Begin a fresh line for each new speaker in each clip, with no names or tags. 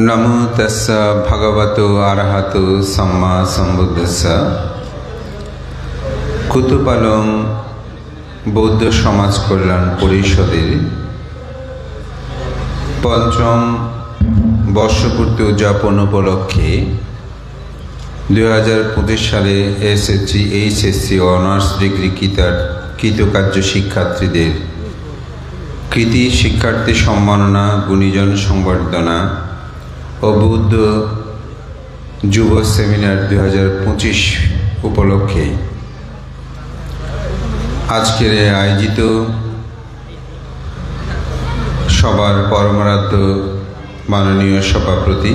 नमो तस्स भगवतो अरहतो सम्मा सम्बुद्धस्स। কুতুপালং বৌদ্ধ সমাজ কল্যাণ পরিষদের পঞ্চম বর্ষপূর্তি উদযাপন উপলক্ষে 2025 সালে এসএসসি এইচএসসি অনার্স ডিগ্রি কৃতকার্য শিক্ষার্থীদের কৃতি শিক্ষার্থী সম্মাননা, গুণীজন সংবর্ধনা ও বৌদ্ধ যুব সেমিনার 2025 উপলক্ষে আজকের আয়োজিত সবার পরমারাধ্য মাননীয় সভাপতি,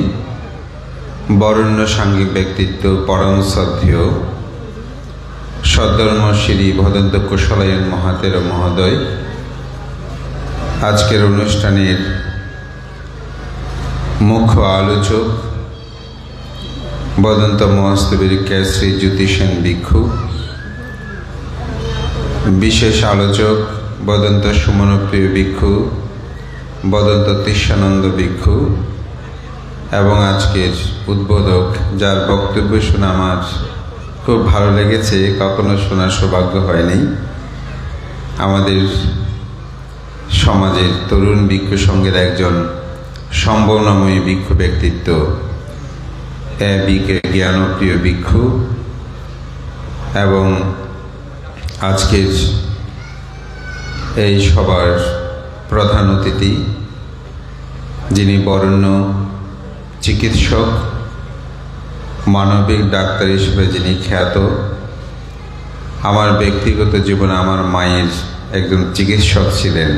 বরেণ্য সাংঘিক ব্যক্তিত্ব, পরম শ্রদ্ধেয় সদ্ধর্ম শ্রী ভদন্ত কুশলায়ন মহাতের মহোদয়, আজকের অনুষ্ঠানের মুখ্য আলোচক বদন্ত মহাস্তবীর শ্রী জ্যোতিষেন ভিক্ষু, বিশেষ আলোচক বদন্ত সুমনপ্রিয় ভিক্ষু, বদন্ত তৃষ্ণানন্দ ভিক্ষু এবং আজকের উদ্বোধক, যার বক্তব্য শুনে আমার খুব ভালো লেগেছে, কখনো শোনার সৌভাগ্য হয়নি, আমাদের সমাজের তরুণ ভিক্ষু সংঘের একজন সম্ভাবনাময়ী ভিক্ষু ব্যক্তিত্ব জ্ঞানপ্রিয় ভিক্ষু এবং আজকের এই সভার প্রধান অতিথি, যিনি বরেণ্য চিকিৎসক, মানবিক ডাক্তার হিসেবে যিনি খ্যাত। আমার ব্যক্তিগত জীবনে আমার মায়ের একজন চিকিৎসক ছিলেন,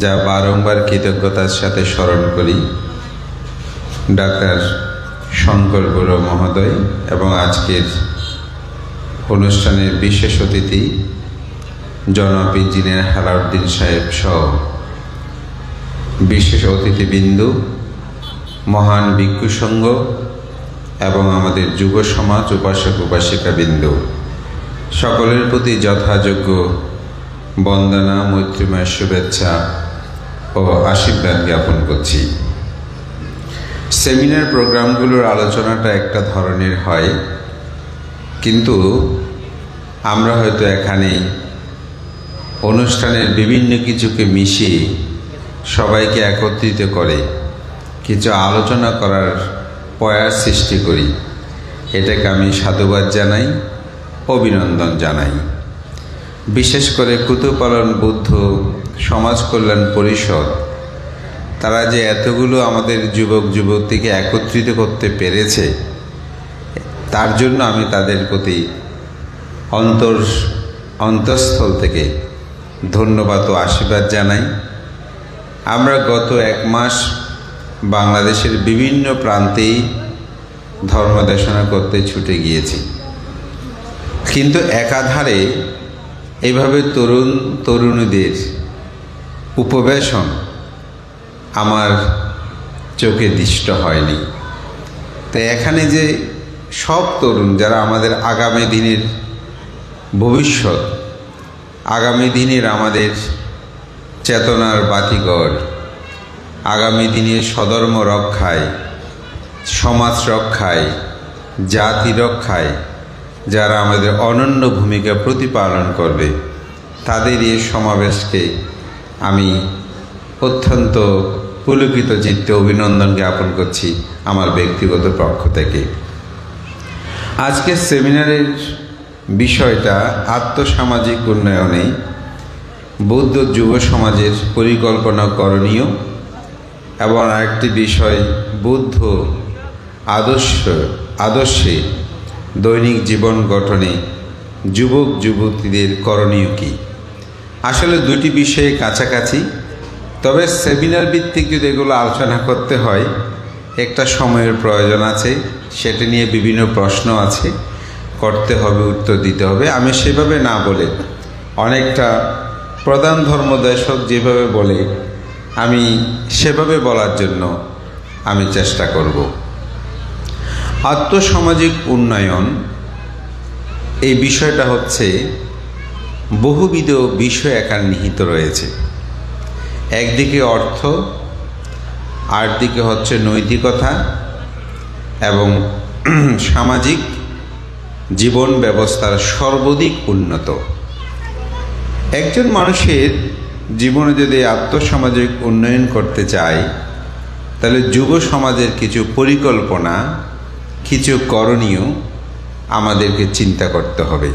যা বারংবার কৃতজ্ঞতার সাথে স্মরণ করি, ডাক্তার শঙ্কর বড়ুয়া মহোদয়। এবং আজকের অনুষ্ঠানের বিশেষ অতিথি জনাব ইঞ্জিনিয়ার হেলাউদ্দিন সাহেব সহ বিশেষ অতিথিবৃন্দ, মহান ভিক্ষু সংঘ এবং আমাদের যুব সমাজ, উপাসক উপাসিকাবৃন্দ, সকলের প্রতি যথাযোগ্য বন্দনা, মৈত্রীময় শুভেচ্ছা ও আশীর্বাদ জ্ঞাপন করছি। সেমিনার প্রোগ্রামগুলোর আলোচনাটা একটা ধরনের হয়, কিন্তু আমরা হয়তো এখানে অনুষ্ঠানের বিভিন্ন কিছুকে মিশিয়ে সবাইকে একত্রিত করে কিছু আলোচনা করার প্রয়াস সৃষ্টি করি। এটাকে আমি সাধুবাদ জানাই, অভিনন্দন জানাই। বিশেষ করে কুতুপালং বৌদ্ধ সমাজ কল্যাণ পরিষদ, তারা যে এতগুলো আমাদের যুবক যুবতীকে একত্রিত করতে পেরেছে, তার জন্য আমি তাদের প্রতি অন্তঃস্থল থেকে ধন্যবাদ ও আশীর্বাদ জানাই। আমরা গত 1 মাস বাংলাদেশের বিভিন্ন প্রান্তেই ধর্মদেশনা করতে ছুটে গিয়েছি, কিন্তু একাধারে এইভাবে তরুণীদের উপবেশন আমার চোখে দৃষ্ট হয়নি। তো এখানে যে সব তরুণ, যারা আমাদের আগামী দিনের ভবিষ্যৎ, আগামী দিনের আমাদের চেতনার বাতিঘর, আগামী দিনের স্বধর্ম রক্ষায়, সমাজ রক্ষায়, জাতি রক্ষায় যারা আমাদের অনন্য ভূমিকা প্রতিপালন করবে, তাদের এই সমাবেশকে আমি অত্যন্ত পুলকিত চিত্তে অভিনন্দন জ্ঞাপন করছি আমার ব্যক্তিগত পক্ষ থেকে। আজকের সেমিনারের বিষয়টা আত্মসামাজিক উন্নয়নে বৌদ্ধ যুব সমাজের পরিকল্পনা করণীয়, এবং আরেকটি বিষয় বৌদ্ধ আদর্শে দৈনিক জীবন গঠনে যুবক যুবতীদের করণীয় কী। আসলে দুটি বিষয়ে কাছাকাছি, তবে সেমিনার ভিত্তিক যদি এগুলো আলোচনা করতে হয় একটা সময়ের প্রয়োজন আছে, সেটা নিয়ে বিভিন্ন প্রশ্ন আছে, করতে হবে, উত্তর দিতে হবে। আমি সেভাবে না বলে অনেকটা প্রধান ধর্মদেশক যেভাবে বলে আমি সেভাবে বলার জন্য আমি চেষ্টা করব। আত্মসামাজিক উন্নয়ন এই বিষয়টা হচ্ছে বহুবিধ বিষয় এখানে নিহিত রয়েছে। একদিকে অর্থ, আরেকদিকে হচ্ছে নৈতিকতা এবং সামাজিক জীবন ব্যবস্থার সর্বাধিক উন্নত। একজন মানুষের জীবনে যদি আর্থসামাজিক উন্নয়ন করতে চায়, তাহলে যুব সমাজের কিছু পরিকল্পনা, কিছু করণীয় আমাদেরকে চিন্তা করতে হবে।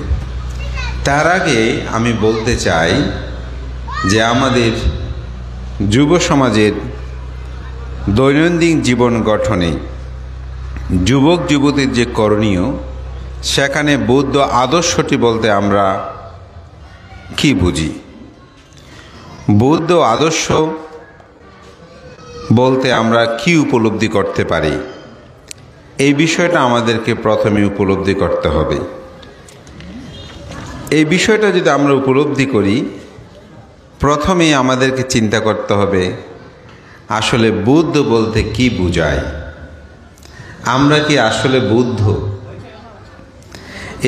তার আগে আমি বলতে চাই যে আমাদের যুব সমাজের দৈনন্দিন জীবন গঠনে যুবক যুবতীর যে করণীয়, সেখানে বৌদ্ধ আদর্শটি বলতে আমরা কি বুঝি? বৌদ্ধ আদর্শ বলতে আমরা কি উপলব্ধি করতে পারি, এই বিষয়টা আমাদেরকে প্রথমে উপলব্ধি করতে হবে। এই বিষয়টা যদি আমরা উপলব্ধি করি, প্রথমেই আমাদেরকে চিন্তা করতে হবে আসলে বুদ্ধ বলতে কি বোঝায়। আমরা কি আসলে বুদ্ধ?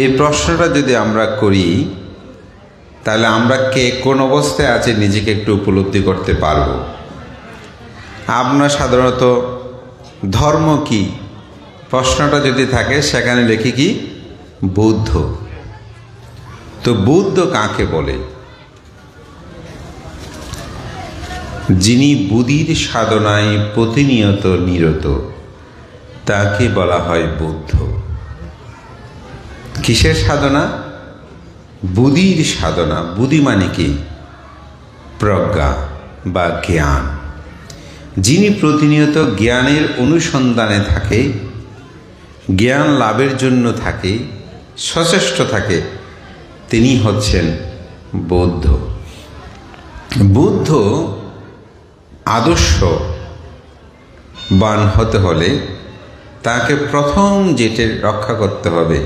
এই প্রশ্নটা যদি আমরা করি, তাহলে আমরা কে কোন অবস্থায় আছে নিজেকে একটু উপলব্ধি করতে পারব। আমরা সাধারণত ধর্ম কি প্রশ্নটা যদি থাকে, সেখানে লিখি কি বুদ্ধ। তো বুদ্ধ কাকে বলে? যিনি বুদ্ধির সাধনায় প্রতিনিয়ত নিরত, তাকে বলা হয় বুদ্ধ। কিসের সাধনা? বুদ্ধির সাধনা। বুদ্ধি মানে কি? প্রজ্ঞা বা জ্ঞান। যিনি প্রতিনিয়ত জ্ঞানের অনুসন্ধানে থাকে, জ্ঞান লাভের জন্য থাকে, সচেষ্ট থাকে, তিনি হচ্ছেন বৌদ্ধ। বুদ্ধ আদর্শবান হতে হলে তাকে প্রথম যেটা রক্ষা করতে হবে,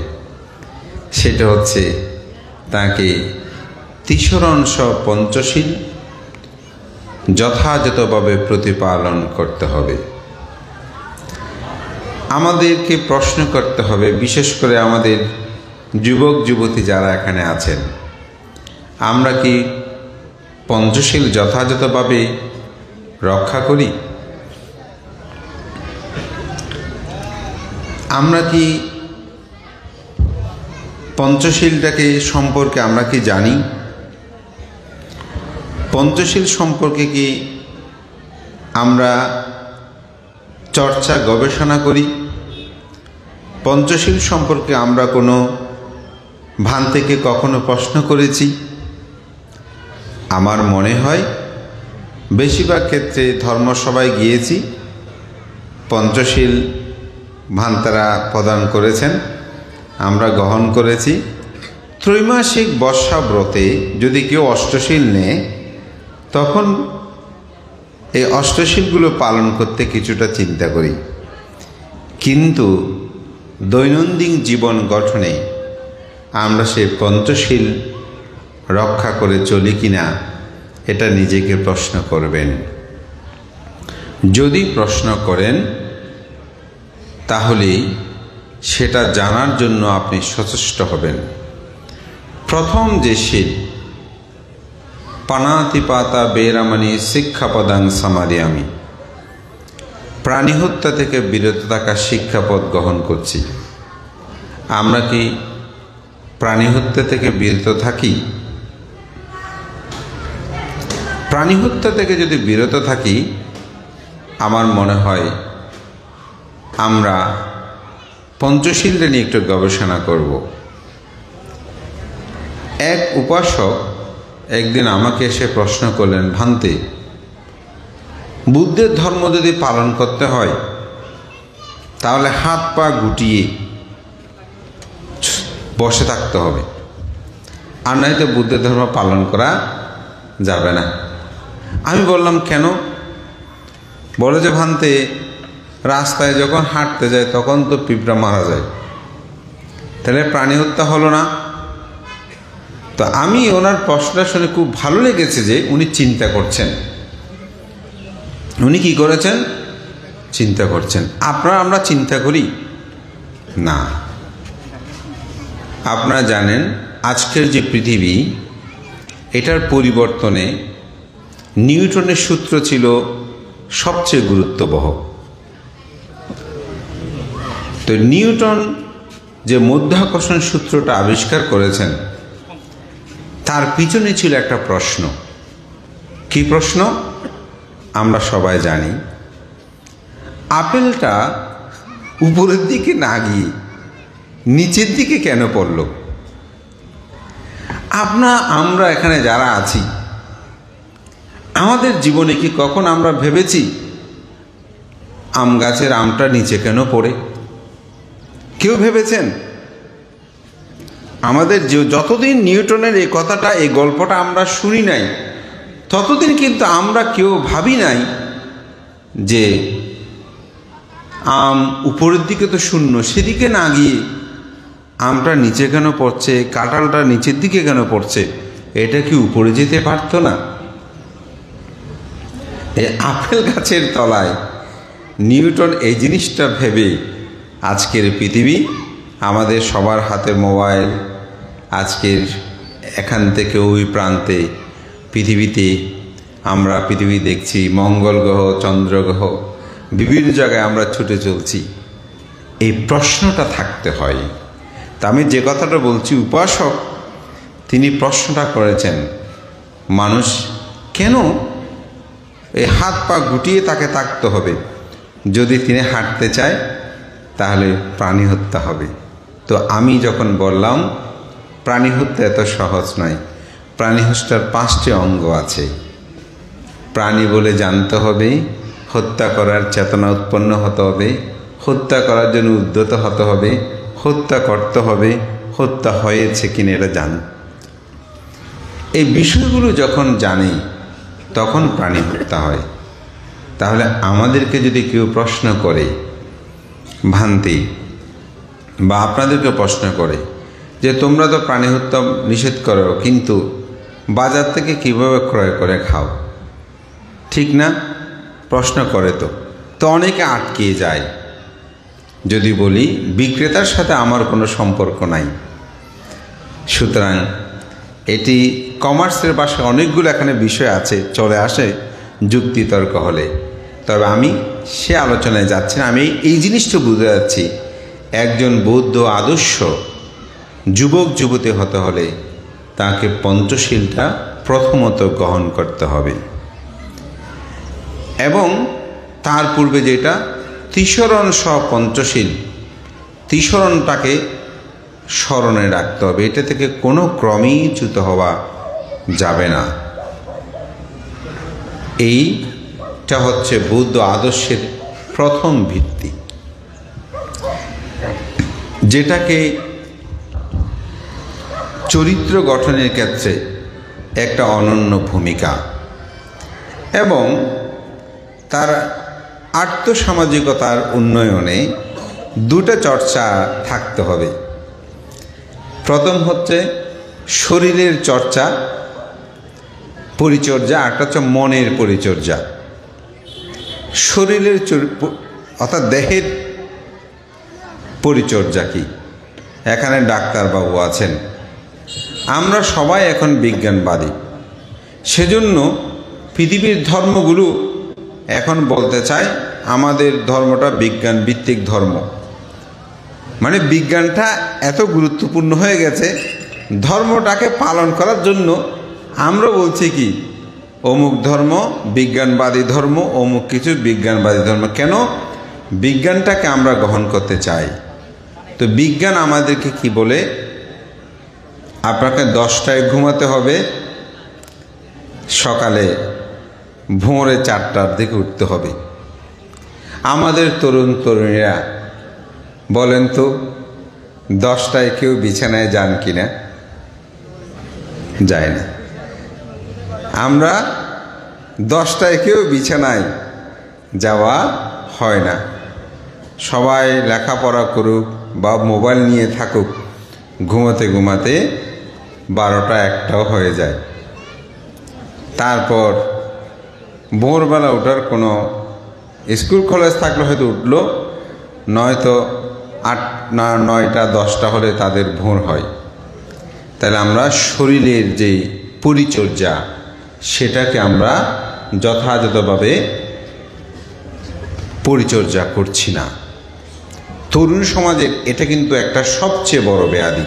সেটা হচ্ছে তাকে তিসরণস পঞ্চশীল যথাযথভাবে প্রতিপালন করতে হবে। আমাদেরকে প্রশ্ন করতে হবে, বিশেষ করে আমাদের যুবক যুবতী যারা এখানে আছেন, আমরা কি পঞ্চশীল যথাযথভাবে রক্ষা করি? আমরা কি পঞ্চশীলটাকে সম্পর্কে আমরা কি জানি? পঞ্চশীল সম্পর্কে কি আমরা চর্চা গবেষণা করি? পঞ্চশীল সম্পর্কে আমরা কোনো ভ্রান্তিকে কখনো প্রশ্ন করেছি? আমার মনে হয় বেশিরভাগ ক্ষেত্রে ধর্মসভায় গিয়েছি, পঞ্চশীল ভ্রান্তারা প্রদান করেছেন, আমরা গ্রহণ করেছি। ত্রৈমাসিক বর্ষাব্রতে যদি কেউ অষ্টশীল নেয়, তখন এই অষ্টশীলগুলো পালন করতে কিছুটা চিন্তা করি। কিন্তু দৈনন্দিন জীবন গঠনে আমরা সেই পঞ্চশীল রক্ষা করে চলি কিনা, এটা নিজেকে প্রশ্ন করবেন। যদি প্রশ্ন করেন, তাহলে সেটা জানার জন্য আপনি সচেষ্ট হবেন। প্রথম যে শীল, পানাতিপাতা বেরামানি শিক্ষাপদাং সমাদিয়ামি, প্রাণী হত্যা থেকে বিরত থাকার শিক্ষাপদ গ্রহণ করছি। আমরা কি প্রাণী হত্যা থেকে বিরত থাকি? প্রাণী হত্যা থেকে যদি বিরত থাকি, আমার মনে হয় আমরা পঞ্চশীলটা নিয়ে একটু গবেষণা করব। এক উপাসক একদিন আমাকে এসে প্রশ্ন করলেন, ভান্তে, বুদ্ধের ধর্ম যদি পালন করতে হয়, তাহলে হাত পা গুটিয়ে বসে থাকতে হবে, আর নয়তো বুদ্ধের ধর্ম পালন করা যাবে না। আমি বললাম, কেন? বলে যে, ভান্তে, রাস্তায় যখন হাঁটতে যায় তখন তো পিঁপড়া মারা যায়, তাহলে প্রাণী হত্যা হলো না? তো আমি ওনার প্রশ্নটা শুনে খুব ভালো লেগেছে যে উনি চিন্তা করছেন। উনি কি করেছেন? চিন্তা করছেন। আমরা চিন্তা করি না। আপনারা জানেন, আজকের যে পৃথিবী, এটার পরিবর্তনে নিউটনের সূত্র ছিল সবচেয়ে গুরুত্ববহ। তো নিউটন যে মাধ্যাকর্ষণ সূত্রটা আবিষ্কার করেছেন তার পিছনে ছিল একটা প্রশ্ন। কি প্রশ্ন? আমরা সবাই জানি আপেলটা উপরের দিকে না গিয়ে নিচের দিকে কেন পড়ল? আমরা এখানে যারা আছি আমাদের জীবনে কি কখন আমরা ভেবেছি আম গাছের আমটা নিচে কেন পড়ে? কেউ ভেবেছেন? আমাদের যতদিন নিউটনের এই কথাটা, এই গল্পটা আমরা শুনি নাই, ততদিন কিন্তু আমরা কেউ ভাবি নাই যে আম উপরের দিকে তো শূন্য, সেদিকে না গিয়ে আমটা নিচে কেন পড়ছে, কাঁঠালটা নিচের দিকে কেন পড়ছে, এটা কি উপরে যেতে পারতো না? এই আপেল গাছের তলায় নিউটন এই জিনিসটা ভেবে আজকের পৃথিবী, আমাদের সবার হাতে মোবাইল, আজকের এখান থেকে ওই প্রান্তে পৃথিবীতে আমরা পৃথিবী দেখছি, মঙ্গল গ্রহ, চন্দ্র গ্রহ, বিভিন্ন জায়গায় আমরা ছুটে চলছি। এই প্রশ্নটা থাকতে হয়। তা আমি যে কথাটা বলছি, উপাসক তিনি প্রশ্নটা করেছেন, মানুষ কেন এই হাত পা গুটিয়ে তাকে থাকতে হবে? যদি তিনি হাঁটতে চায় তাহলে প্রাণী হত্যা হবে। তো আমি যখন বললাম প্রাণী হত্যা এত সহজ নয়, প্রাণী হত্যার 5টি অঙ্গ আছে। প্রাণী বলে জানতে হবে, হত্যা করার চেতনা উৎপন্ন হতে হবে, হত্যা করার জন্য উদ্যত হতে হবে, হত্যা করতে হবে, হত্যা হয়েছে কিনা এটা জান। এই বিষয়গুলো যখন জানি তখন প্রাণী হত্যা হয়। তাহলে আমাদেরকে যদি কেউ প্রশ্ন করে, ভান্তি বা আপনাদেরকে প্রশ্ন করে যে তোমরা তো প্রাণী হত্যা নিষেধ করো, কিন্তু বাজার থেকে কিভাবে ক্রয় করে খাও, ঠিক না? প্রশ্ন করে তো অনেকে আটকিয়ে যায়। যদি বলি বিক্রেতার সাথে আমার কোনো সম্পর্ক নাই, সুতরাং এটি কমার্সের ভাষায় অনেকগুলো এখানে বিষয় আছে, চলে আসে যুক্তিতর্ক হলে। তবে আমি সে আলোচনায় যাচ্ছি না। আমি এই জিনিসটা বুঝতে যাচ্ছি, একজন বৌদ্ধ আদর্শ যুবক যুবতী হতে হলে তাকে পঞ্চশীলটা প্রথমত গ্রহণ করতে হবে, এবং তার পূর্বে যেটা ত্রিশরণ সহ পঞ্চশীল, ত্রিশরণটাকে স্মরণে রাখতে হবে। এটা থেকে কোনো ক্রমেই চ্যুত হওয়া যাবে না। এইটা হচ্ছে বৌদ্ধ আদর্শের প্রথম ভিত্তি, যেটাকে চরিত্র গঠনের ক্ষেত্রে একটা অনন্য ভূমিকা এবং তার আর্থসামাজিকতার উন্নয়নে দুটো চর্চা থাকতে হবে। প্রথম হচ্ছে শরীরের চর্চা, পরিচর্যা, আরেকটা হচ্ছে মনের পরিচর্যা। শরীরের অর্থাৎ দেহের পরিচর্যা কি? এখানে ডাক্তারবাবু আছেন, আমরা সবাই এখন বিজ্ঞানবাদী, সেজন্য পৃথিবীর ধর্মগুলো এখন বলতে চায় আমাদের ধর্মটা বিজ্ঞান ভিত্তিক ধর্ম। মানে বিজ্ঞানটা এত গুরুত্বপূর্ণ হয়ে গেছে, ধর্মটাকে পালন করার জন্য আমরা বলছি কি অমুক ধর্ম বিজ্ঞানবাদী ধর্ম, অমুক কিছু বিজ্ঞানবাদী ধর্ম। কেন? বিজ্ঞানটাকে আমরা গ্রহণ করতে চাই। তো বিজ্ঞান আমাদেরকে কি বলে? আপনাকে 10টায় ঘুমাতে হবে, সকালে ভোরে 4টার দিকে উঠতে হবে। আমাদের তরুণ তরুণীরা বলেন তো 10টায় কেউ বিছানায় যান কিনা? যায় না। আমরা 10টায় কেউ বিছানায় যাওয়া হয় না। সবাই লেখাপড়া করুক বা মোবাইল নিয়ে থাকুক, ঘুমাতে ঘুমাতে 12টা 1টাও হয়ে যায়। তারপর ভোরবেলা ওঠার কোনো স্কুল কলেজ থাকলে হয়তো উঠলো, নয়তো 9টা 10টা হলে তাদের ভোর হয়। তাহলে আমরা শরীরের যে পরিচর্যা সেটাকে আমরা যথাযথভাবে পরিচর্যা করছি না। তরুণ সমাজের এটা কিন্তু একটা সবচেয়ে বড় ব্যাধি,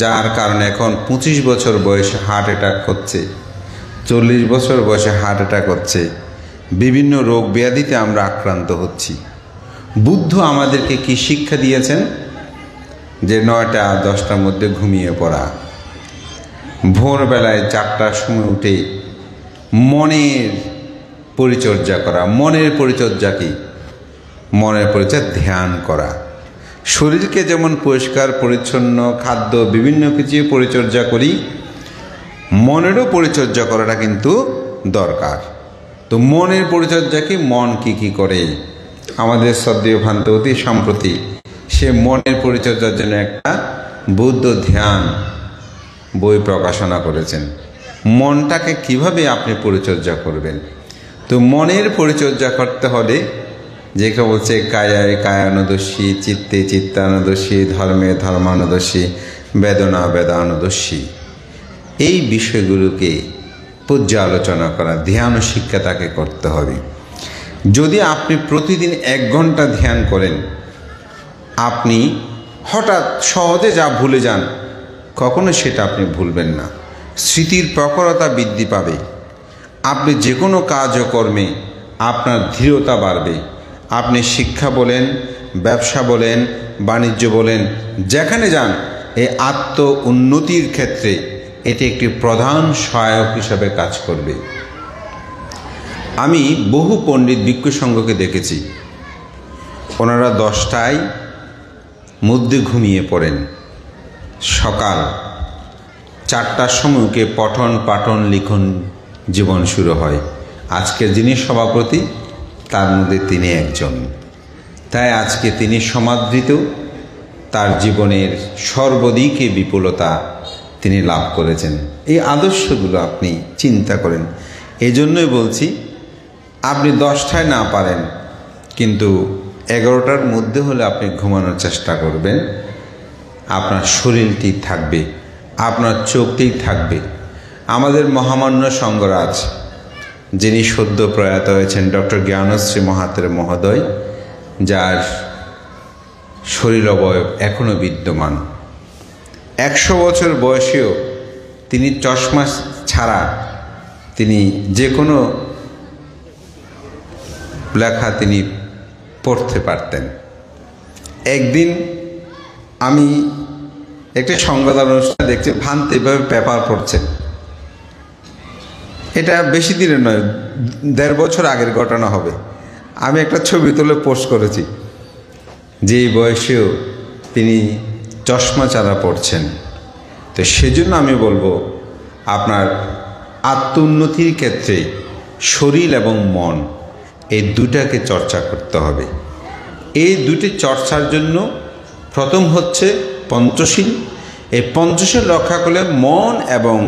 যার কারণে এখন 25 বছর বয়সে হার্ট অ্যাটাক হচ্ছে, 40 বছর বয়সে হার্ট অ্যাটাক হচ্ছে, বিভিন্ন রোগ ব্যাধিতে আমরা আক্রান্ত হচ্ছি। বুদ্ধ আমাদেরকে কি শিক্ষা দিয়েছেন? যে 9টা 10টার মধ্যে ঘুমিয়ে পড়া, ভোরবেলায় 4টার সময় উঠে মনের পরিচর্যা করা। মনের পরিচর্যা কি? মনের পরিচর্যা ধ্যান করা। শরীরকে যেমন পরিষ্কার পরিচ্ছন্ন খাদ্য বিভিন্ন কিছু পরিচর্যা করি, মনেরও পরিচর্যা করাটা কিন্তু দরকার। তো মনের পরিচর্যা কি? মন কি করে? আমাদের শ্রদ্ধেয় ভান্ত অতি সম্প্রতি সে মনের পরিচর্যার জন্য একটা বুদ্ধ ধ্যান বই প্রকাশনা করেছেন। মনটাকে কিভাবে আপনি পরিচর্যা করবেন? তো মনের পরিচর্যা করতে হলে যে কেউ বলছে কায়ায় কায়ানুদর্শী, চিত্তে চিত্তানুদর্শী, ধর্মে ধর্মানুদর্শী, বেদনা বেদানুদর্শী, এই বিষয়গুলোকে পর্যালোচনা করা, ধ্যান শিক্ষা তাকে করতে হবে। যদি আপনি প্রতিদিন 1 ঘন্টা ধ্যান করেন, আপনি হঠাৎ সহজে যা ভুলে যান কখনো সেটা আপনি ভুলবেন না। স্মৃতির প্রখরতা বৃদ্ধি পাবে। আপনি যে কোনো কাজ ও কর্মে আপনার দৃঢ়তা বাড়বে। আপনি শিক্ষা বলেন, ব্যবসা বলেন, বাণিজ্য বলেন, যেখানে যান এই আত্ম উন্নতির ক্ষেত্রে এটি একটি প্রধান সহায়ক হিসাবে কাজ করবে। আমি বহু পণ্ডিত ভিক্ষু সংঘকে দেখেছি, ওনারা 10টায় মধ্যে ঘুমিয়ে পড়েন, সকাল 4টার সময়কে পঠন পাঠন লিখন জীবন শুরু হয়। আজকের যিনি সভাপতি তার মধ্যে তিনি একজন। তাই আজকে তিনি সমাদৃত, তার জীবনের সর্বদিকে বিপুলতা তিনি লাভ করেছেন। এই আদর্শগুলো আপনি চিন্তা করেন। এই জন্যই বলছি, আপনি 10টায় না পারেন কিন্তু 11টার মধ্যে হলে আপনি ঘুমানোর চেষ্টা করবেন। আপনার শরীরটি থাকবে, আপনার চোখটি থাকবে। আমাদের মহামান্য সঙ্গরাজ যিনি সদ্য প্রয়াত হয়েছেন, ডক্টর জ্ঞানশ্রী মহাতের মহোদয়, যার শরীর অবয়ব এখনও বিদ্যমান, 100 বছর বয়সেও তিনি চশমা ছাড়া তিনি যে কোনো লেখা তিনি পড়তে পারতেন। একদিন আমি একটা সংবাদ অনুষ্ঠান দেখছি, ভান্তে এভাবে পেপার পড়ছেন। এটা বেশি দিনের নয়, 1.5 বছর আগের ঘটনা হবে। আমি একটা ছবি তুলে পোস্ট করেছি, যে বয়সেও তিনি চশমা ছাড়া পড়ছেন। তো সেজন্য আমি বলবো, আপনার আত্ম উন্নতির ক্ষেত্রে শরীর এবং মন এই দুটাকে চর্চা করতে হবে। এই দুটি চর্চার জন্য প্রথম হচ্ছে পঞ্চশীল। এই পঞ্চশীল রক্ষা করলে মন এবং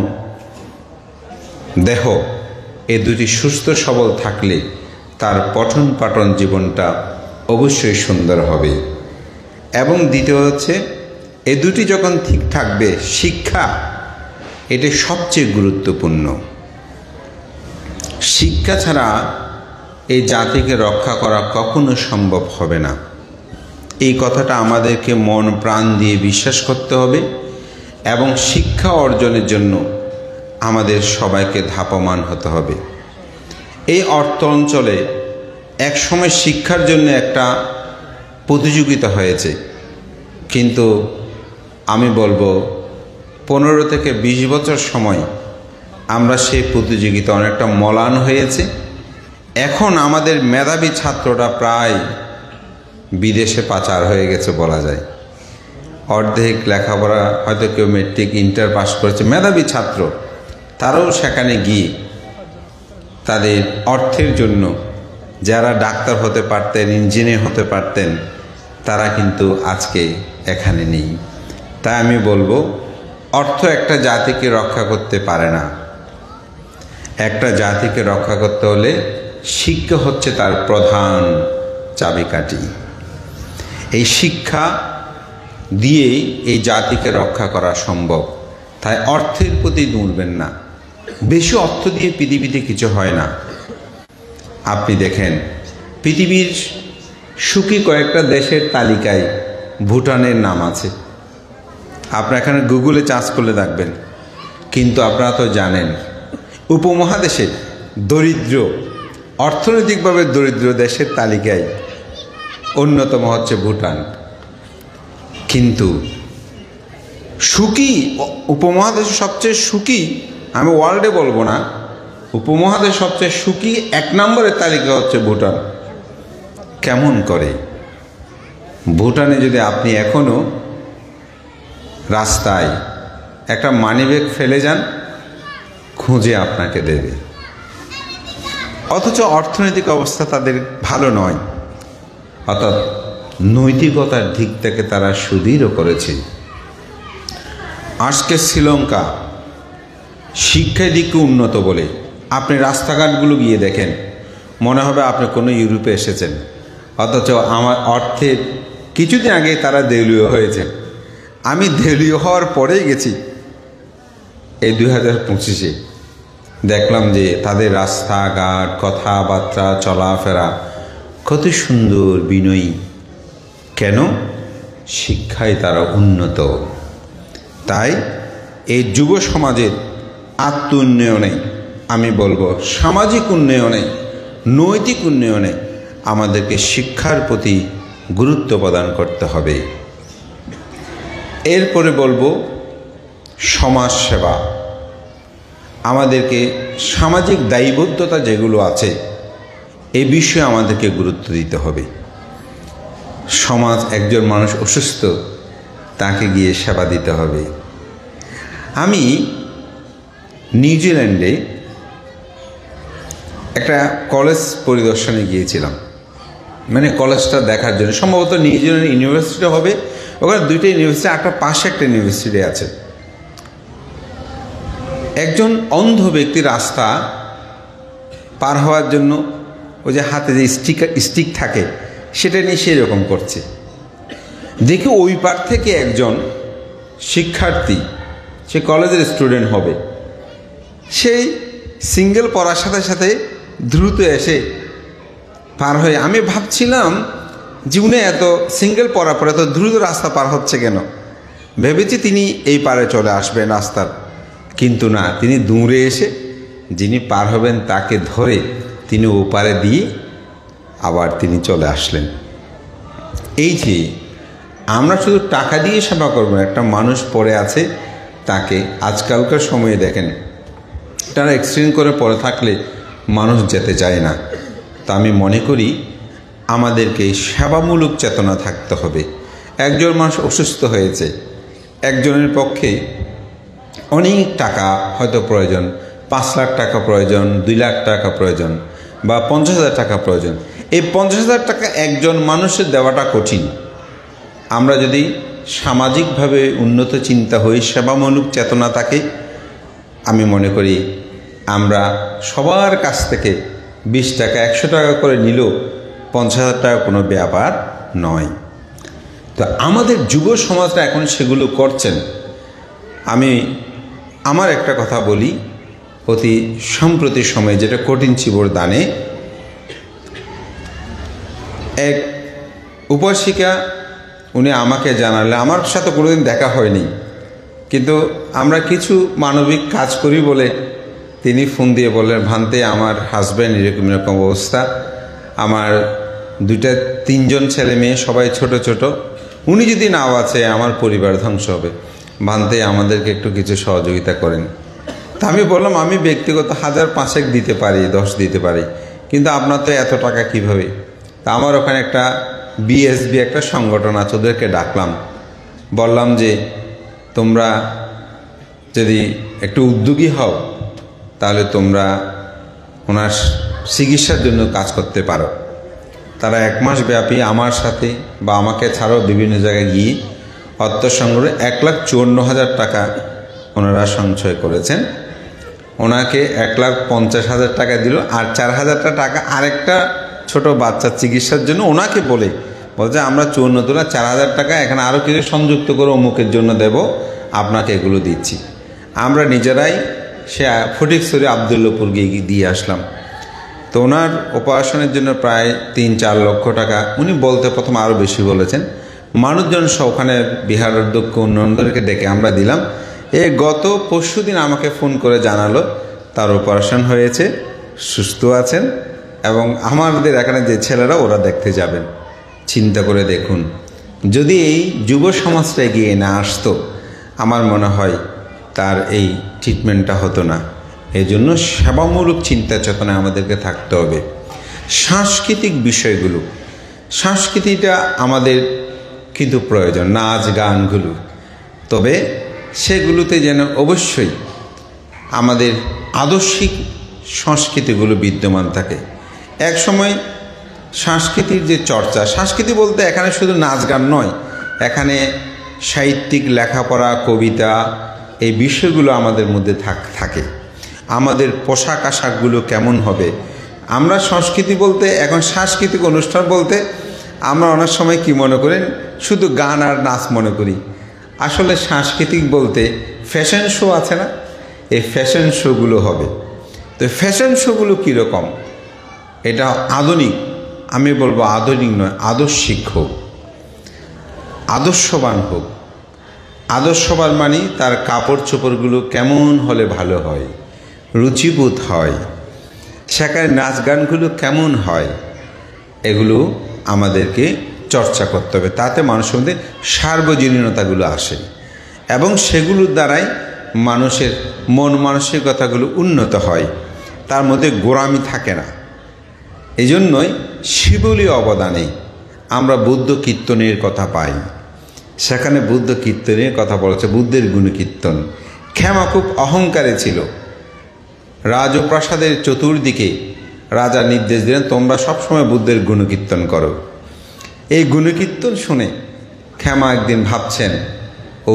দেহ এই দুটি সুস্থ সবল থাকলে তার পঠন পাঠন জীবনটা অবশ্যই সুন্দর হবে। এবং দ্বিতীয় হচ্ছে, এই দুটি যখন ঠিক থাকবে, শিক্ষা এটা সবচেয়ে গুরুত্বপূর্ণ। শিক্ষা ছাড়া এই জাতিকে রক্ষা করা কখনো সম্ভব হবে না। এই কথাটা আমাদেরকে মন প্রাণ দিয়ে বিশ্বাস করতে হবে এবং শিক্ষা অর্জনের জন্য আমাদের সবাইকে ধাপমান হতে হবে। এই অর্থ অঞ্চলে একসময় শিক্ষার জন্য একটা প্রতিযোগিতা হয়েছে, কিন্তু আমি বলবো 15 থেকে 20 বছর সময় আমরা সেই প্রতিযোগিতা অনেকটা ম্লান হয়েছে। এখন আমাদের মেধাবী ছাত্ররা প্রায় বিদেশে পাচার হয়ে গেছে বলা যায়। অর্ধেক লেখাপড়া, হয়তো কেউ মেট্রিক ইন্টার পাস করেছে, মেধাবী ছাত্র, তারাও সেখানে গিয়ে তাদের অর্থের জন্য যারা ডাক্তার হতে পারতেন, ইঞ্জিনিয়ার হতে পারতেন, তারা কিন্তু আজকে এখানে নেই। তাই আমি বলবো, অর্থ একটা জাতিকে রক্ষা করতে পারে না। একটা জাতিকে রক্ষা করতে হলে শিক্ষা হচ্ছে তার প্রধান চাবিকাঠি। এই শিক্ষা দিয়েই এই জাতিকে রক্ষা করা সম্ভব। তাই অর্থের প্রতি দৌড়বেন না, বেশি অর্থ দিয়ে পৃথিবীতে কিছু হয় না। আপনি দেখেন পৃথিবীর সুখী কয়েকটা দেশের তালিকায় ভুটানের নাম আছে। আপনারা এখানে গুগলে চার্জ করলে দেখবেন। কিন্তু আপনারা তো জানেন উপমহাদেশে দরিদ্র, অর্থনৈতিকভাবে দরিদ্র দেশের তালিকায় অন্যতম হচ্ছে ভুটান। কিন্তু সুখী উপমহাদেশে সবচেয়ে সুখী, আমি ওয়ার্ল্ডে বলবো না, উপমহাদেশ সবচেয়ে সুখী 1 নম্বরের তালিকা হচ্ছে ভুটান। কেমন করে? ভুটানে যদি আপনি এখনও রাস্তায় একটা মানিব্যাগ ফেলে যান, খুঁজে আপনাকে দেবে। অথচ অর্থনৈতিক অবস্থা তাদের ভালো নয়, অর্থাৎ নৈতিকতার দিক থেকে তারা সুদৃঢ় করেছে। আজকে শ্রীলঙ্কা শিক্ষার দিকে উন্নত বলে আপনি রাস্তাঘাটগুলো গিয়ে দেখেন, মনে হবে আপনি কোনো ইউরোপে এসেছেন। অথচ আমার অর্থের কিছুদিন আগে তারা দেউলিয়া হয়েছে। আমি দেউলিয়া হওয়ার পরেই গেছি এই 2025-এ, দেখলাম যে তাদের রাস্তাঘাট, কথাবার্তা, চলাফেরা কত সুন্দর, বিনয়ী। কেন? শিক্ষায় তারা উন্নত। তাই এই যুব সমাজের আত্ম উন্নয়নে, আমি বলবো সামাজিক উন্নয়নে, নৈতিক উন্নয়নে আমাদেরকে শিক্ষার প্রতি গুরুত্ব প্রদান করতে হবে। এরপরে বলবো সমাজ সেবা। আমাদেরকে সামাজিক দায়বদ্ধতা যেগুলো আছে এ বিষয়ে আমাদেরকে গুরুত্ব দিতে হবে। সমাজ, একজন মানুষ অসুস্থ, তাকে গিয়ে সেবা দিতে হবে। আমি নিউজিল্যান্ডে একটা কলেজ পরিদর্শনে গিয়েছিলাম, মানে কলেজটা দেখার জন্য। সম্ভবত নিউজিল্যান্ড ইউনিভার্সিটি হবে, ওখানে 2টা ইউনিভার্সিটি, একটা পাশে একটা ইউনিভার্সিটি আছে। একজন অন্ধ ব্যক্তি রাস্তা পার হওয়ার জন্য ওই যে হাতে যে স্টিক থাকে সেটা নিয়ে সেরকম করছে। দেখি ওই পার থেকে একজন শিক্ষার্থী, সে কলেজের স্টুডেন্ট হবে, সেই সিঙ্গেল পড়ার সাথে সাথে দ্রুত এসে পার হয়ে, আমি ভাবছিলাম জীবনে এত সিঙ্গেল পড়ার পরে এত দ্রুত রাস্তা পার হচ্ছে কেন। ভেবেছি তিনি এই পারে চলে আসবেন রাস্তার, কিন্তু না, তিনি দূরে এসে যিনি পার হবেন তাকে ধরে তিনি ও পারে দিয়ে আবার তিনি চলে আসলেন। এই যে আমরা শুধু টাকা দিয়ে সেবা করব না, একটা মানুষ পড়ে আছে তাকে, আজকালকার সময়ে দেখেন তারা অ্যাক্সিডেন্ট করে পড়ে থাকলে মানুষ যেতে চায় না। তা আমি মনে করি আমাদেরকে সেবামূলক চেতনা থাকতে হবে। একজন মানুষ অসুস্থ হয়েছে, একজনের পক্ষে অনেক টাকা হয়তো প্রয়োজন, 5 লাখ টাকা প্রয়োজন, 2 লাখ টাকা প্রয়োজন, বা 50,000 টাকা প্রয়োজন। এই 50,000 টাকা একজন মানুষের দেওয়াটা কঠিন। আমরা যদি সামাজিকভাবে উন্নত চিন্তা হই, সেবামূলক চেতনা থাকে, আমি মনে করি আমরা সবার কাছ থেকে 20 টাকা 100 টাকা করে নিলেও 50,000 টাকা কোনো ব্যাপার নয়। তো আমাদের যুব সমাজরা এখন সেগুলো করছেন। আমি আমার একটা কথা বলি, অতি সম্প্রতি সময়ে যেটা কঠিন চিবর দানে, এক উপাসিকা উনি আমাকে জানালে, আমার সাথে কোনোদিন দেখা হয়নি, কিন্তু আমরা কিছু মানবিক কাজ করি বলে তিনি ফোন দিয়ে বললেন, ভান্তে আমার হাজব্যান্ড এরকম এরকম অবস্থা, আমার 2-3জন ছেলে মেয়ে সবাই ছোট ছোট, উনি যদি নাও আছে আমার পরিবার ধ্বংস হবে, ভান্তে আমাদেরকে একটু কিছু সহযোগিতা করেন। তা আমি বললাম আমি ব্যক্তিগত 1000-500 দিতে পারি, 10 দিতে পারি, কিন্তু আপনার তো এত টাকা কিভাবে। তা আমার ওখানে একটা বিএসবি একটা সংগঠন আছে, ওদেরকে ডাকলাম, বললাম যে তোমরা যদি একটু উদ্যোগী হও তাহলে তোমরা ওনার চিকিৎসার জন্য কাজ করতে পারো। তারা 1 মাস ব্যাপী আমার সাথে বা আমাকে ছাড়াও বিভিন্ন জায়গায় গিয়ে অর্থ সংগ্রহে 1,54,000 টাকা ওনারা সঞ্চয় করেছেন। ওনাকে 1,50,000 টাকা দিল, আর 4,000 টাকা আরেকটা ছোট বাচ্চার চিকিৎসার জন্য ওনাকে বলছে আমরা 54 তোলা 4,000 টাকা এখানে আরও কিছু সংযুক্ত করে অমুকের জন্য দেব, আপনাকে এগুলো দিচ্ছি। আমরা নিজেরাই সে ফটিকছড়ি আবদুল্লাপুর গিয়ে দিয়ে আসলাম। তো ওনার অপারেশনের জন্য প্রায় ৩-৪ লক্ষ টাকা, উনি বলতে প্রথম আরও বেশি বলেছেন। মানুষজন সব ওখানে বিহার অধ্যক্ষ উন্নয়নকে ডেকে আমরা দিলাম। গত পরশু দিন আমাকে ফোন করে জানালো তার অপারেশন হয়েছে, সুস্থ আছেন, এবং আমাদের এখানে যে ছেলেরা ওরা দেখতে যাবেন। চিন্তা করে দেখুন, যদি এই যুব সমাজটা এগিয়ে না আসতো, আমার মনে হয় তার এই ট্রিটমেন্টটা হতো না। এই জন্য সেবামূলক চিন্তা চেতনা আমাদেরকে থাকতে হবে। সাংস্কৃতিক বিষয়গুলো, সংস্কৃতিটা আমাদের কিন্তু প্রয়োজন, নাচ গানগুলো, তবে সেগুলোতে যেন অবশ্যই আমাদের আদর্শিক সংস্কৃতিগুলো বিদ্যমান থাকে। এক সময় সংস্কৃতির যে চর্চা, সংস্কৃতি বলতে এখানে শুধু নাচ গান নয়, এখানে সাহিত্যিক লেখাপড়া, কবিতা, এই বিষয়গুলো আমাদের মধ্যে থাকে। আমাদের পোশাক আশাকগুলো কেমন হবে। আমরা সংস্কৃতি বলতে, এখন সাংস্কৃতিক অনুষ্ঠান বলতে আমরা অনেক সময় কি মনে করি, শুধু গান আর নাচ মনে করি। আসলে সাংস্কৃতিক বলতে ফ্যাশন শো আছে না, এই ফ্যাশন শোগুলো হবে। তো ফ্যাশন শোগুলো কীরকম, এটা আধুনিক, আমি বলবো আধুনিক নয়, আদর্শিক হোক, আদর্শবান হোক। আদর্শবান মানে তার কাপড় চোপড়গুলো কেমন হলে ভালো হয়, রুচিবোধ হয়, সেখানে নাচ গানগুলো কেমন হয়, এগুলো আমাদেরকে চর্চা করতে হবে। তাতে মানুষের মধ্যে সার্বজনীনতাগুলো আসে এবং সেগুলোর দ্বারাই মানুষের মন মানসিকতাগুলো উন্নত হয়, তার মধ্যে গোঁড়ামি থাকে না। এই জন্যই শিবলীয় অবদানে আমরা বুদ্ধ কীর্তনের কথা পাই। সেখানে বুদ্ধ কীর্তনের কথা বলেছে, বুদ্ধের গুণকীর্তন। ক্ষমা খুব অহংকারে ছিল। রাজপ্রাসাদের চতুর্দিকে রাজা নির্দেশ দিলেন, তোমরা সবসময় বুদ্ধের গুণকীর্তন করো। এই গুণকীর্তন শুনে ক্ষমা একদিন ভাবছেন, ও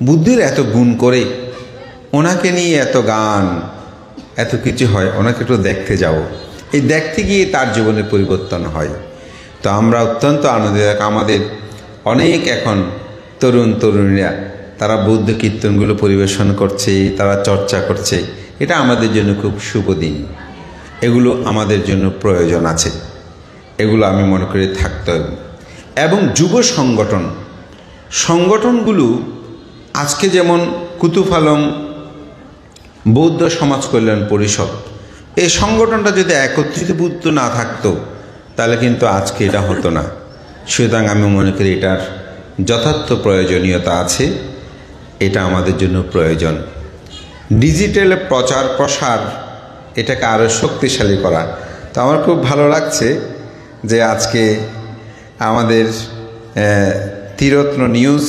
বুদ্ধের এত গুণ করে, ওনাকে নিয়ে এত গান, এত কিছু হয়, ওনাকে একটু দেখতে যাও। এই দেখতে গিয়ে তার জীবনের পরিবর্তন হয়। তো আমরা অত্যন্ত আনন্দিত, আমাদের অনেক এখন তরুণ তরুণীরা তারা বুদ্ধ কীর্তনগুলো পরিবেশন করছে, তারা চর্চা করছে। এটা আমাদের জন্য খুব শুভ দিন। এগুলো আমাদের জন্য প্রয়োজন আছে, এগুলো আমি মনে করি থাকতে হবে। এবং যুব সংগঠনগুলো আজকে যেমন কুতুফালং বৌদ্ধ সমাজ কল্যাণ পরিষদ, এই সংগঠনটা যদি একত্রিতভূত না থাকতো তাহলে কিন্তু আজকে এটা হতো না। সুতরাং আমি মনে করি এটার যথার্থ প্রয়োজনীয়তা আছে, এটা আমাদের জন্য প্রয়োজন। ডিজিটাল প্রচার প্রসার, এটাকে আরও শক্তিশালী করা। তো আমার খুব ভালো লাগছে যে আজকে আমাদের ত্রিরত্ন নিউজ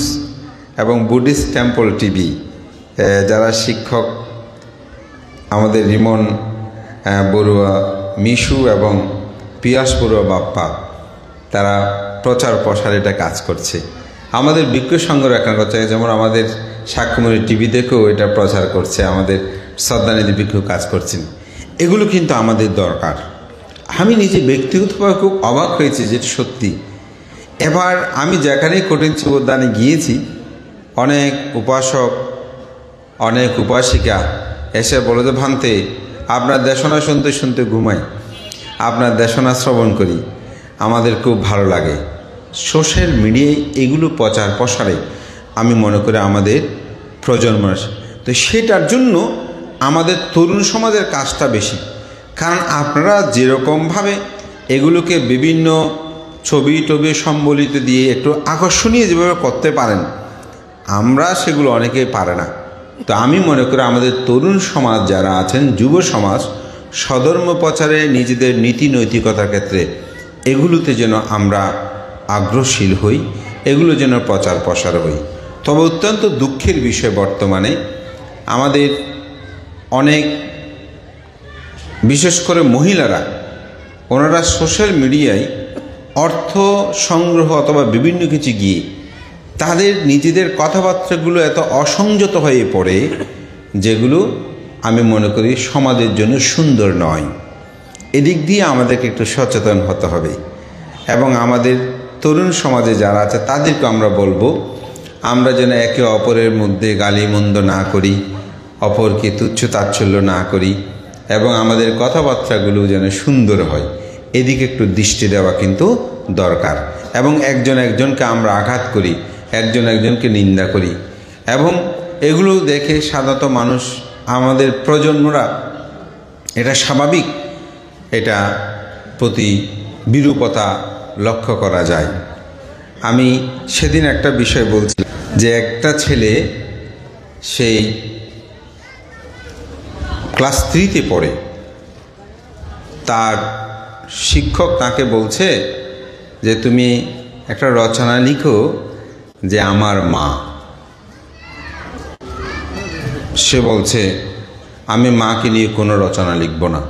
এবং বুদ্ধিস্ট টেম্পল টিভি, যারা শিক্ষক আমাদের রিমন বড়ুয়া, মিশু এবং পিয়াস বড়ুয়া বাপ্পা, তারা প্রচার প্রসার এটা কাজ করছে। আমাদের ভিক্ষু সংঘের একটা কথা, যেমন আমাদের সাক্ষ্যমণি টিভি থেকেও এটা প্রচার করছে, আমাদের শ্রদ্ধানিধি ভিক্ষু কাজ করছেন। এগুলো কিন্তু আমাদের দরকার। আমি নিজে ব্যক্তিগতভাবে খুব অবাক হয়েছি, যেটা সত্যি। এবার আমি যেখানেই কঠিন চিবদানে গিয়েছি, অনেক উপাসক, অনেক উপাসিকা এসে বলে যে, ভান্তে আপনার দেশনা শুনতে শুনতে ঘুমাই, আপনার দেশনা শ্রবণ করি, আমাদের খুব ভালো লাগে। সোশ্যাল মিডিয়ায় এগুলো প্রচার প্রসারে আমি মনে করি আমাদের প্রজন্ম, তো সেটার জন্য আমাদের তরুণ সমাজের কাজটা বেশি। কারণ আপনারা যেরকমভাবে এগুলোকে বিভিন্ন ছবি টবি সম্বলিত দিয়ে একটু আকর্ষণীয় যেভাবে করতে পারেন, আমরা সেগুলো অনেকেই পারে না। তো আমি মনে করি আমাদের তরুণ সমাজ যারা আছেন, যুব সমাজ, স্বধর্ম প্রচারে নিজেদের নীতি নৈতিকতার ক্ষেত্রে এগুলোতে যেন আমরা আগ্রহশীল হই, এগুলো যেন প্রচার প্রসার হই। তবে অত্যন্ত দুঃখের বিষয়, বর্তমানে আমাদের অনেক, বিশেষ করে মহিলারা, ওনারা সোশ্যাল মিডিয়ায় অর্থ সংগ্রহ অথবা বিভিন্ন কিছু গিয়ে তাদের নিজেদের কথাবার্তাগুলো এত অসংযত হয়ে পড়ে, যেগুলো আমি মনে করি সমাজের জন্য সুন্দর নয়। এদিক দিয়ে আমাদেরকে একটু সচেতন হতে হবে এবং আমাদের তরুণ সমাজে যারা আছে তাদেরকে আমরা বলবো, আমরা যেন একে অপরের মধ্যে গালিমন্দ না করি, অপরকে তুচ্ছ তাচ্ছল্য না করি এবং আমাদের কথাবার্তাগুলো যেন সুন্দর হয়, এদিকে একটু দৃষ্টি দেওয়া কিন্তু দরকার। এবং একজন একজনকে আমরা আঘাত করি, একজন একজনকে নিন্দা করি, এবং এগুলো দেখে সাধারণত মানুষ, আমাদের প্রজন্মরা, এটা স্বাভাবিক, এটা প্রতি বিরূপতা লক্ষ্য করা যায়। আমি সেদিন একটা বিষয় বলছিলাম যে একটা ছেলে সেই ক্লাস 3-তে পড়ে, তার শিক্ষক তাকে বলছে যে তুমি একটা রচনা লিখো যে আমার মা। সে বলছে আমি মাকে নিয়ে কোনো রচনা লিখব না।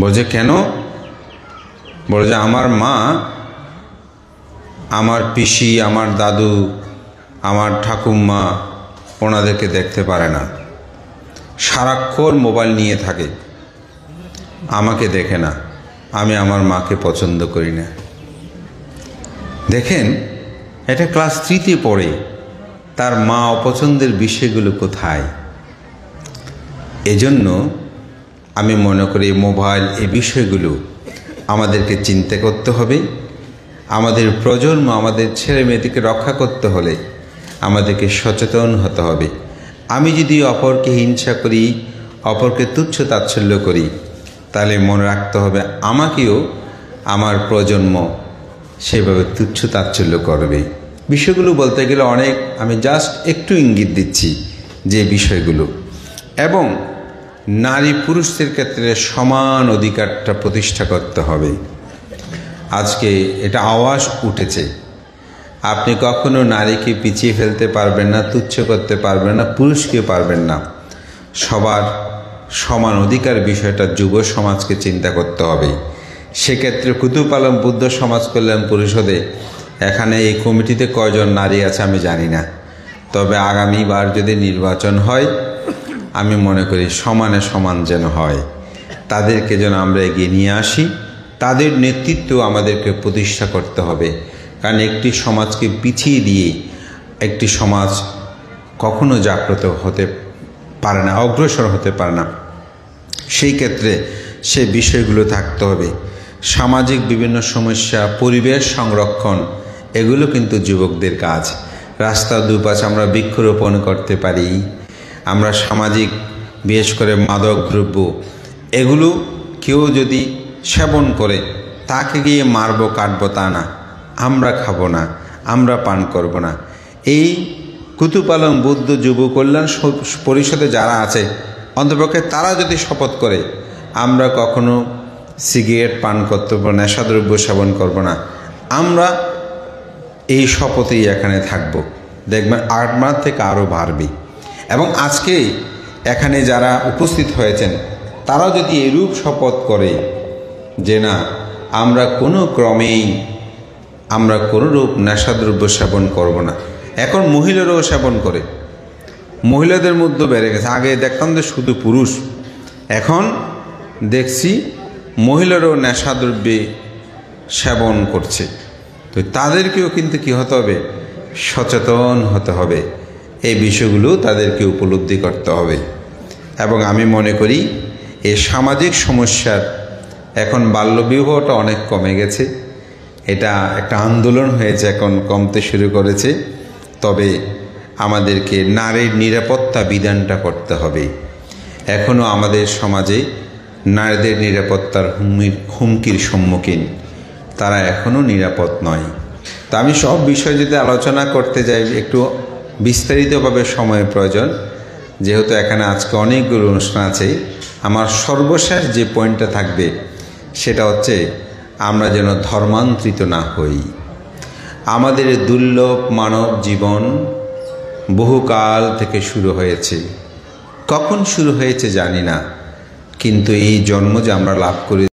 বলছে কেন? বলছে আমার মা আমার পিসি, আমার দাদু, আমার ঠাকুমা ওনাদেরকে দেখতে পারে না, সারাক্ষণ মোবাইল নিয়ে থাকে, আমাকে দেখে না, আমি আমার মাকে পছন্দ করি না। দেখেন, এটা ক্লাস 3-তে পড়ে, তার মা অপছন্দের বিষয়গুলো কোথায়? এজন্য আমি মনে করি মোবাইল, এই বিষয়গুলো আমাদেরকে চিন্তা করতে হবে। আমাদের প্রজন্ম, আমাদের ছেলে মেয়েদেরকে রক্ষা করতে হলে আমাদেরকে সচেতন হতে হবে। আমি যদি অপরকে হিংসা করি, অপরকে তুচ্ছ তাচ্ছল্য করি, তাহলে মনে রাখতে হবে আমাকেও আমার প্রজন্ম সেভাবে তুচ্ছ তাচ্ছল্য করবে। বিষয়গুলো বলতে গেলে অনেক, আমি জাস্ট একটু ইঙ্গিত দিচ্ছি যে বিষয়গুলো। এবং নারী পুরুষদের ক্ষেত্রে সমান অধিকারটা প্রতিষ্ঠা করতে হবে। আজকে এটা আওয়াজ উঠেছে, আপনি কখনো নারীকে পিছিয়ে ফেলতে পারবেন না, তুচ্ছ করতে পারবেন না, পুরুষকে পারবেন না। সবার সমান অধিকার বিষয়টা যুব সমাজকে চিন্তা করতে হবে। সেক্ষেত্রে কুতুপালং বুদ্ধ সমাজ কল্যাণ পরিষদে এখানে এই কমিটিতে কয়জন নারী আছে আমি জানি না, তবে আগামীবার যদি নির্বাচন হয় আমি মনে করি সমানে সমান যেন হয়, তাদেরকে যেন আমরা এগিয়ে নিয়ে আসি। তাদের নেতৃত্ব আমাদেরকে প্রতিষ্ঠা করতে হবে, কারণ একটি সমাজকে পিছিয়ে দিয়ে একটি সমাজ কখনো জাগ্রত হতে পারে না, অগ্রসর হতে পারে না। সেই ক্ষেত্রে সে বিষয়গুলো থাকতে হবে। সামাজিক বিভিন্ন সমস্যা, পরিবেশ সংরক্ষণ, এগুলো কিন্তু যুবকদের কাজ। রাস্তার দুপাশে আমরা বৃক্ষরোপণ করতে পারি। আমরা সামাজিক, বিশেষ করে মাদক দ্রব্য, এগুলো কেউ যদি সেবন করে তাকে গিয়ে মারবো কাটবো তা না, আমরা খাবো না, আমরা পান করব না। এই কুতুপালং বুদ্ধ যুব কল্যাণ পরিষদে যারা আছে অন্তপক্ষে তারা যদি শপথ করে আমরা কখনো সিগারেট পান করতে পারবো না, নেশাদ্রব্য সেবন করব না, আমরা এই শপথেই এখানে থাকব, দেখবেন 8 মাস থেকে আরও বাড়বে। এবং আজকে এখানে যারা উপস্থিত হয়েছেন তারা যদি এরূপ শপথ করে যে না, আমরা কোনো ক্রমেই আমরা কোনোরূপ নেশাদ্রব্য সেবন করব না। এখন মহিলারাও সেবন করে, মহিলাদের মধ্যে বেড়ে গেছে। আগে দেখতাম যে শুধু পুরুষ, এখন দেখছি মহিলারাও নেশাদ্রব্যে সেবন করছে। তো তাদেরকেও কিন্তু কী হতে হবে, সচেতন হতে হবে, এই বিষয়গুলো তাদেরকে উপলব্ধি করতে হবে। এবং আমি মনে করি এই সামাজিক সমস্যার, এখন বাল্যবিবাহটা অনেক কমে গেছে, এটা একটা আন্দোলন হয়েছে, এখন কমতে শুরু করেছে। তবে আমাদেরকে নারীর নিরাপত্তা বিধানটা করতে হবে। এখনও আমাদের সমাজে নারীদের নিরাপত্তার হুমকির সম্মুখীন, তারা এখনও নিরাপদ নয়। তা আমি সব বিষয় যদি আলোচনা করতে যাই একটু বিস্তারিতভাবে সময়ের প্রয়োজন, যেহেতু এখানে আজকে অনেকগুলো অনুষ্ঠান আছে। আমার সর্বশেষ যে পয়েন্টটা থাকবে সেটা হচ্ছে আমরা যেন ধর্মান্তরিত না হই। আমাদের দুর্লভ মানব জীবন বহুকাল থেকে শুরু হয়েছে, কখন শুরু হয়েছে জানি না, কিন্তু এই জন্ম যে আমরা লাভ করি